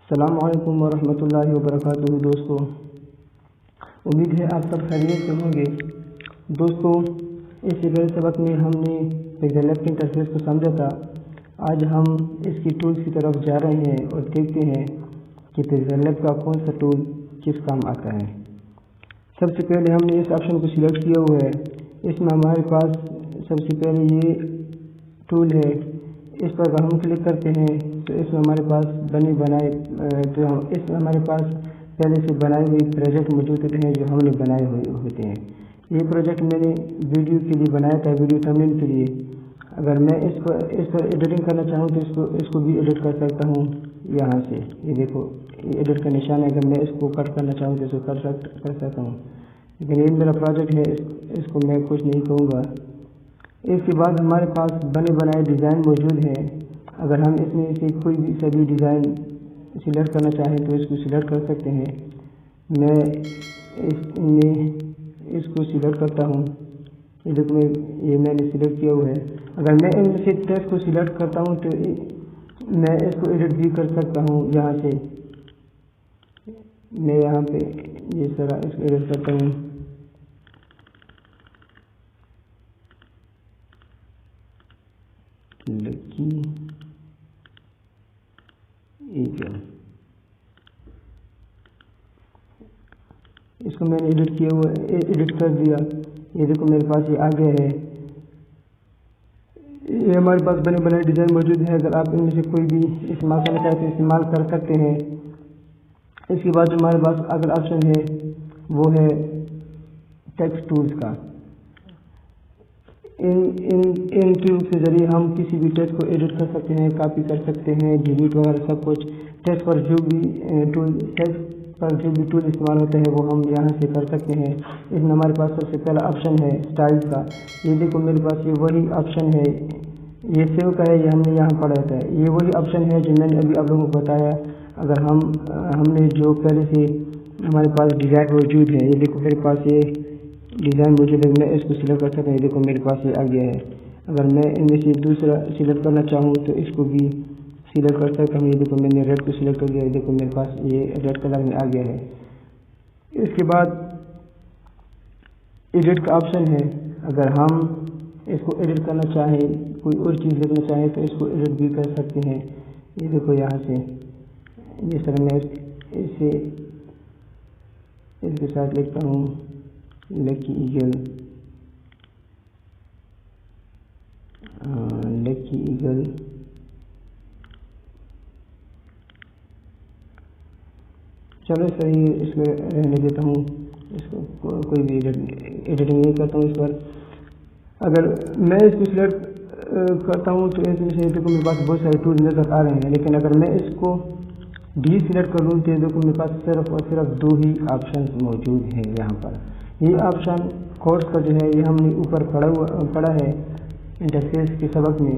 अस्सलामु अलैकुम वरहमतुल्लाहि वबरकातुहू। दोस्तों, उम्मीद है आप सब खैरियत से होंगे। दोस्तों, इस पिछले सबक में हमने पिक्सेल लैब के इंटरफेस को समझा था। आज हम इसकी टूल्स की तरफ जा रहे हैं और देखते हैं कि पिक्सेल लैब का कौन सा टूल किस काम आता है। सबसे पहले हमने इस ऑप्शन को सिलेक्ट किया हुआ है। इसमें हमारे पास सबसे पहले ये टूल है। इस पर अगर हम क्लिक करते हैं तो इसमें हमारे पास इसमें हमारे पास पहले से बनाए हुए प्रोजेक्ट मौजूद होते हैं जो हमने बनाए हुए होते हैं। ये प्रोजेक्ट मैंने वीडियो के लिए बनाया था, वीडियो थंबनेल के लिए। अगर मैं इस पर एडिटिंग करना चाहूँ तो इसको भी एडिट कर सकता हूँ यहाँ से। ये देखो, ये एडिट का निशान है। अगर मैं इसको कट करना चाहूँ तो इसको कर सकता हूँ, लेकिन ये मेरा प्रोजेक्ट है, इसको मैं कुछ नहीं कहूँगा। इसके बाद हमारे पास बने बनाए डिज़ाइन मौजूद हैं। अगर हम इसमें से कोई भी सभी डिज़ाइन सिलेक्ट करना चाहें तो इसको सिलेक्ट कर सकते हैं। मैं इसको सिलेक्ट करता हूँ। ये मैंने सिलेक्ट किया हुआ है। अगर मैं इनमें से टेक्स्ट को सिलेक्ट करता हूँ तो मैं इसको एडिट भी कर सकता हूँ। यहाँ से मैं यहाँ पे ये सारा इसको एडिट करता हूँ। लकी ईगल, इसको मैंने एडिट कर दिया। ये देखो मेरे पास ये आ गया है। ये हमारे पास बने बनाए डिज़ाइन मौजूद है। अगर आप इनमें से कोई भी इस्तेमाल करना चाहें तो इस्तेमाल कर सकते हैं। इसके बाद जो हमारे पास अगला ऑप्शन है वो है टेक्स्ट टूल्स का। इन टूल्स के जरिए हम किसी भी टेक्स्ट को एडिट कर सकते हैं, कॉपी कर सकते हैं, डिलीट वगैरह सब कुछ। टेक्स्ट पर जो भी टूल इस्तेमाल होते हैं वो हम यहाँ से कर सकते हैं। इसमें हमारे पास सबसे पहला ऑप्शन है स्टाइल का। ये देखो मेरे पास ये वही ऑप्शन है। ये सेव का है, ये हमने यहाँ पढ़ा था। ये वही ऑप्शन है जो मैंने अभी आप लोगों को बताया। अगर हमने जो पहले से हमारे पास डिज़ाइन मौजूद है, ये देखो मेरे पास ये डिज़ाइन मौजूद है। मैं इसको सिलेक्ट कर सकता हूँ। ये देखो मेरे पास ये आ गया है। अगर मैं इनमें से दूसरा सिलेक्ट करना चाहूँ तो इसको भी सिलेक्ट कर सकता हूँ। ये देखो मैंने रेड को सिलेक्ट कर दिया। ये देखो मेरे पास ये रेड कलर में आ गया है। इसके बाद एडिट का ऑप्शन है। अगर हम इसको एडिट करना चाहें, कोई और चीज़ लिखना चाहें तो इसको एडिट भी कर सकते हैं। ये देखो यहाँ से जिस तरह मैं इसके साथ लिखता हूँ लकी ईगल, लकी ईगल। चलो सही, इसमें रहने देता हूँ। इसको कोई भी एडिटिंग नहीं करता हूँ इस पर। अगर मैं इसको सिलेक्ट करता हूँ तो इसमें से देखो मेरे पास बहुत सारे टूल नज़र आ रहे हैं। लेकिन अगर मैं इसको डी सिलेक्ट कर लूँ तो देखो मेरे पास सिर्फ और सिर्फ दो ही ऑप्शन मौजूद हैं यहाँ पर। ये ऑप्शन कोर्स का जो है ये हमने ऊपर पढ़ा है इंटरफेस के सबक में।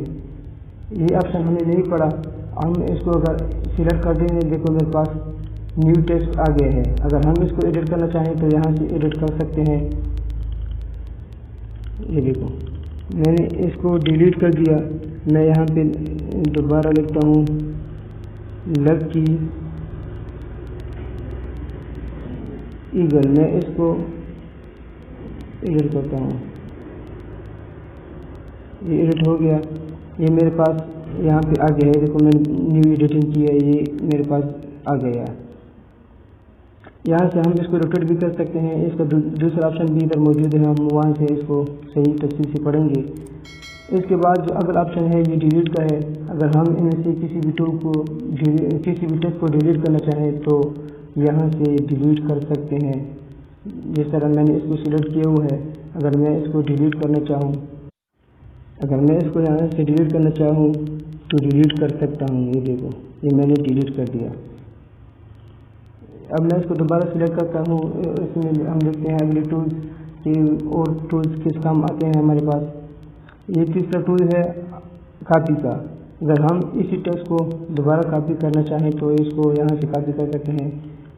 ये ऑप्शन हमने नहीं पढ़ा। हम इसको अगर सिलेक्ट कर देंगे, देखो मेरे पास न्यू टेक्स्ट आ गया है। अगर हम इसको एडिट करना चाहें तो यहाँ से एडिट कर सकते हैं। ये देखो मैंने इसको डिलीट कर दिया। मैं यहाँ पे दोबारा लिखता हूँ लकी ईगल। मैं इसको एडिट करता हूँ। ये एडिट हो गया। ये मेरे पास यहाँ पे आ गया है। देखो मैंने न्यू एडिटिंग की है, ये मेरे पास आ गया। यहाँ से हम इसको रोटेट भी कर सकते हैं। इसका दूसरा ऑप्शन भी इधर मौजूद है। हम वहाँ से इसको सही तफसील से पढ़ेंगे। इसके बाद जो अगला ऑप्शन है ये डिलीट का है। अगर हम इनमें से किसी भी टेक्स्ट को डिलीट करना चाहें तो यहाँ से डिलीट कर सकते हैं। जिस तरह मैंने इसको सिलेक्ट किया हुआ है। अगर मैं इसको डिलीट करना चाहूँ, अगर मैं इसको यहाँ से डिलीट करना चाहूँ तो डिलीट कर सकता हूँ। ये देखो ये मैंने डिलीट कर दिया। अब मैं इसको दोबारा सिलेक्ट करता हूँ। इसमें हम देखते हैं अगले टूल्स के और टूल्स किस काम आते हैं हमारे पास। ये तीसरा टूल है कॉपी का। अगर हम इसी टेक्स्ट को दोबारा कॉपी करना चाहें तो इसको यहाँ से कॉपी कर सकते हैं।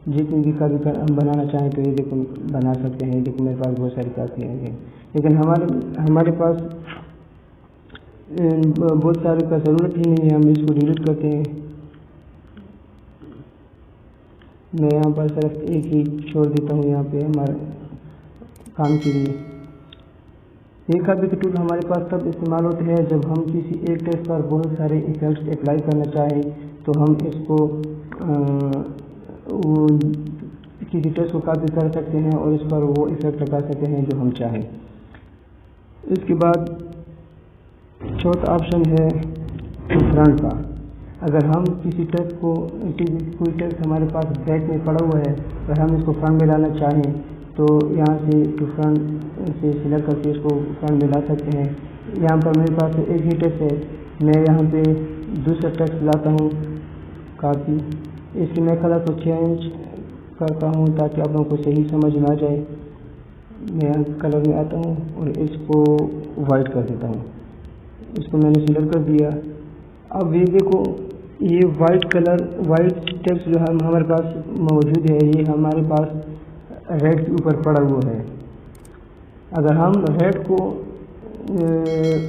जितनी भी कॉपी हम बनाना चाहें तो ये देखो बना सकते हैं। देखो मेरे पास बहुत सारी कॉपी हैं, लेकिन हमारे पास बहुत सारे का ज़रूरत ही नहीं है। हम इसको डिलीट करते हैं। मैं यहाँ पर सिर्फ एक ही छोड़ देता हूँ यहाँ पे हमारे काम के लिए। ये कॉपी के टूल हमारे पास तब इस्तेमाल होते हैं जब हम किसी एक टेक्स्ट पर बहुत सारे इफेक्ट्स अप्लाई करना चाहें, तो हम इसको किसी टेक्स्ट को कॉपी कर सकते हैं और इस पर वो इफेक्ट लगा सकते हैं जो हम चाहें। इसके बाद चौथा ऑप्शन है फ्रंट का। अगर हम किसी टेक्स्ट को कोई टेक्स्ट हमारे पास बैक में पड़ा हुआ है और हम इसको फ्रंट में लाना चाहें, तो यहाँ से टू फ्रंट से सिलेक्ट करके इसको फ्रंट में ला सकते हैं। यहाँ पर मेरे पास एक ही टेक्स्ट है, मैं यहाँ पे दूसरा टेक्स्ट लाता हूँ कॉपी। इसकी मैं कलर को चेंज करता हूँ ताकि आप लोगों को सही समझ में आ जाए। मैं यहाँ कलर में आता हूँ और इसको वाइट कर देता हूँ। इसको मैंने सिलेक्ट कर दिया। अब ये देखो, ये वाइट कलर, वाइट टेक्स्ट जो हमारे पास मौजूद है, ये हमारे पास रेड के ऊपर पड़ा हुआ है। अगर हम रेड को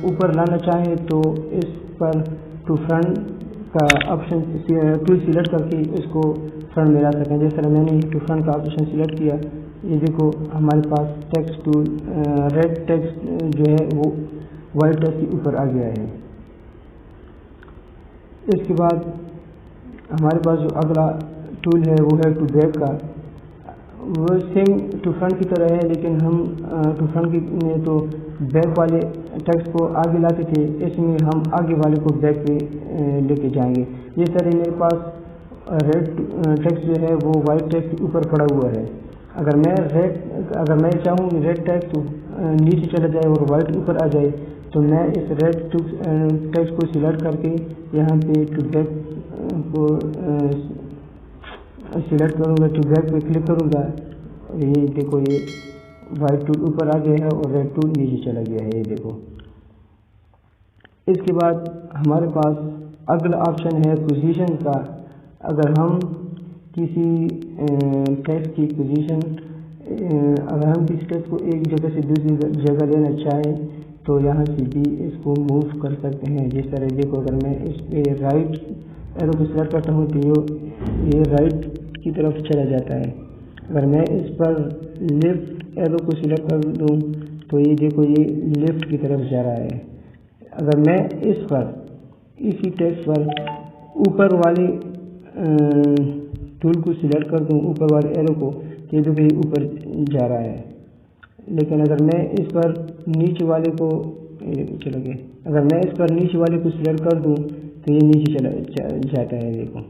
ऊपर लाना चाहें तो इस पर टू फ्रंट का ऑप्शन टूल सिलेक्ट करके इसको फ्रंट में ला सकें। जिस तरह मैंने टू फ्रंट का ऑप्शन सिलेक्ट किया, ये देखो हमारे पास टेक्स्ट टूल रेड टेक्स्ट जो है वो वाइट टेक्स्ट के ऊपर आ गया है। इसके बाद हमारे पास जो अगला टूल है वो है टू बैक का। वो सेम टू फ्रंट की तरह है, लेकिन हम टू फ्रंट में तो बैक वाले टेक्स्ट को आगे लाते थे, इसमें हम आगे वाले को बैक पे लेके जाएंगे। जिस तरह मेरे पास रेड टेक्स्ट जो है वो वाइट टेक्स्ट के ऊपर पड़ा हुआ है। अगर मैं चाहूँ रेड टेक्स्ट नीचे चला जाए और वाइट ऊपर आ जाए, तो मैं इस रेड टेक्स्ट को सिलेक्ट करके यहाँ पे टू बैक को सिलेक्ट करूँगा, टू बैक पे क्लिक करूँगा। ये देखो, ये वाइट टूल ऊपर आ गया है और रेड टूल नीचे चला गया है, ये देखो। इसके बाद हमारे पास अगला ऑप्शन है पोजीशन का। अगर हम किसी टेक्स्ट की पोजीशन, अगर हम किसी टेक्स्ट को एक जगह से दूसरी जगह लेना चाहें, तो यहाँ से भी इसको मूव कर सकते हैं। जिस तरह देखो, अगर मैं इस पे राइट एरो को सिलेक्ट करता हूँ तो ये राइट की तरफ चला जाता है। अगर मैं इस पर लेफ्ट एरो को सिलेक्ट कर दूँ तो ये देखो, ये लेफ्ट की तरफ जा रहा है। अगर मैं इस पर इसी टेक्स्ट पर ऊपर वाले टूल को सिलेक्ट कर दूँ, ऊपर वाले एरो को, तो ये देखो ये ऊपर जा रहा है। लेकिन अगर मैं इस पर नीचे वाले को चला गया, अगर मैं इस पर नीचे वाले को सिलेक्ट कर दूँ तो ये नीचे चला जाता है। देखो,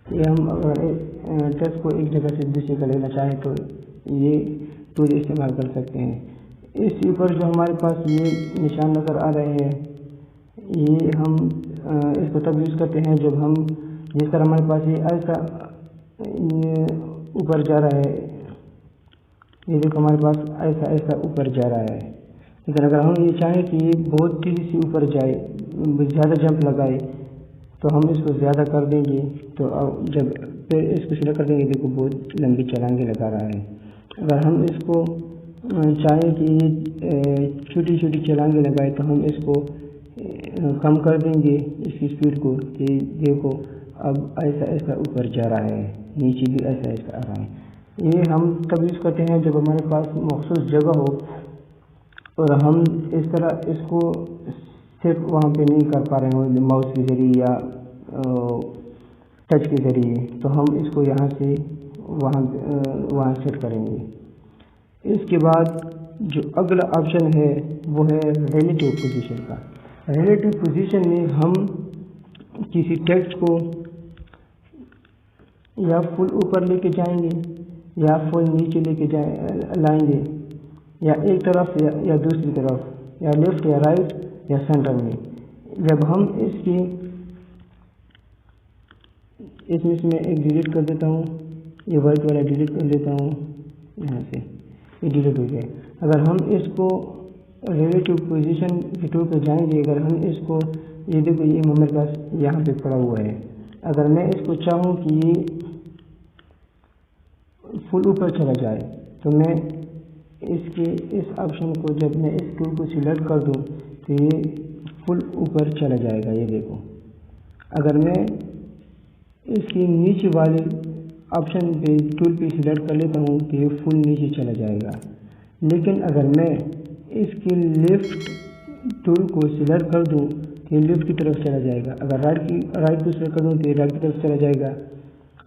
ये हम अगर टेक्स्ट को एक जगह से दूसरी जगह लेना चाहें तो ये टूल इस्तेमाल कर सकते हैं। इस ऊपर जो हमारे पास ये निशान नज़र आ रहे हैं, ये हम इसको तब यूज़ करते हैं जब हम, जिस तरह हमारे पास ये ऐसा ऊपर जा रहा है, ये देखो हमारे पास ऐसा ऐसा ऊपर जा रहा है। लेकिन अगर हम ये चाहें कि ये बहुत तेज़ी से ऊपर जाए, ज़्यादा जंप लगाए, तो हम इसको ज़्यादा कर देंगे। तो जब फिर इसको सिलेक्ट कर देंगे, देखो बहुत लंबी छलांगे लगा रहा है। अगर हम इसको चाहें कि ये छोटी छोटी छलांगे लगाए, तो हम इसको कम कर देंगे इसकी स्पीड को। कि देखो अब ऐसा ऐसा ऊपर जा रहा है, नीचे भी ऐसा ऐसा आ रहा है। ये हम तब यूज़ करते हैं जब हमारे पास मखसूस जगह हो और हम इस तरह इसको सिर्फ वहाँ पे नहीं कर पा रहे हो माउस के ज़रिए या टच के ज़रिए, तो हम इसको यहाँ से वहाँ सेट करेंगे। इसके बाद जो अगला ऑप्शन है वो है रिलेटिव पोजीशन का। रिलेटिव पोजीशन में हम किसी टेक्स्ट को या फुल ऊपर लेके जाएंगे या फुल नीचे लेके लाएंगे, या एक तरफ या दूसरी तरफ, या लेफ्ट या राइट या सेंटर में। जब हम इसमें से मैं एक डिलीट कर देता हूँ, ये वाइट वाला डिलीट कर देता हूँ, यहाँ से ये डिलीट हो गया। अगर हम इसको रिलेटिव पोजीशन के टूल पर जाएंगे, अगर हम इसको, ये देखो ये हमारे पास यहाँ पे पड़ा हुआ है। अगर मैं इसको चाहूँ कि ये फुल ऊपर चला जाए, तो मैं इस ऑप्शन को, जब मैं इस टूल को सिलेक्ट कर दूँ तो ये फुल ऊपर चला जाएगा। ये देखो, अगर मैं इसके नीचे वाले ऑप्शन पे टूल पे सिलेक्ट कर लेता हूँ तो ये फुल नीचे चला जाएगा। लेकिन अगर मैं इसके लेफ़्ट टूल को सिलेक्ट कर दूँ तो ये लेफ़्ट की तरफ चला जाएगा। अगर राइट को सिलेक्ट कर दूँ तो ये राइट की तरफ चला जाएगा।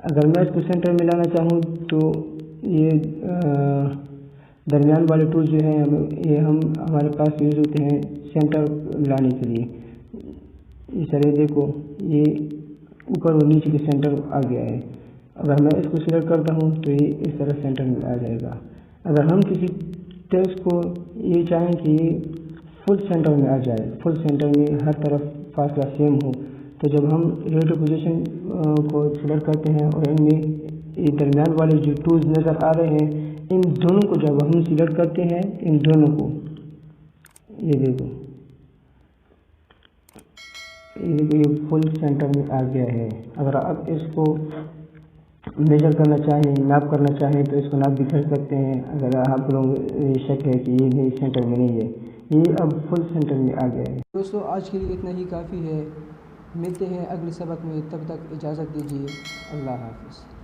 अगर मैं इसको सेंटर में लाना चाहूँ तो ये दरमियान वाले टूल जो हैं हमारे पास यूज़ होते हैं सेंटर लाने के लिए। इस तरह देखो ये ऊपर और नीचे के सेंटर आ गया है। अगर मैं इसको सिलेक्ट करता हूँ तो ये इस तरह सेंटर में आ जाएगा। अगर हम किसी टेक्स्ट को ये चाहें कि ये फुल सेंटर में आ जाए, फुल सेंटर में हर तरफ फासला सेम हो, तो जब हम रेडियो पोजीशन को सिलेक्ट करते हैं और इनमें ये दरमियान वाले जो टूल्स नज़र आ रहे हैं, इन दोनों को जब हम सिलेक्ट करते हैं, इन दोनों को ये देखो ये फुल सेंटर में आ गया है। अगर आप इसको मेजर करना चाहें, नाप करना चाहें तो इसको नाप भी कर सकते हैं। अगर आप लोग शक है कि ये नहीं सेंटर में नहीं है, ये अब फुल सेंटर में आ गया है। दोस्तों आज के लिए इतना ही काफ़ी है। मिलते हैं अगले सबक में, तब तक इजाज़त दीजिए। अल्लाह हाफ़िज़।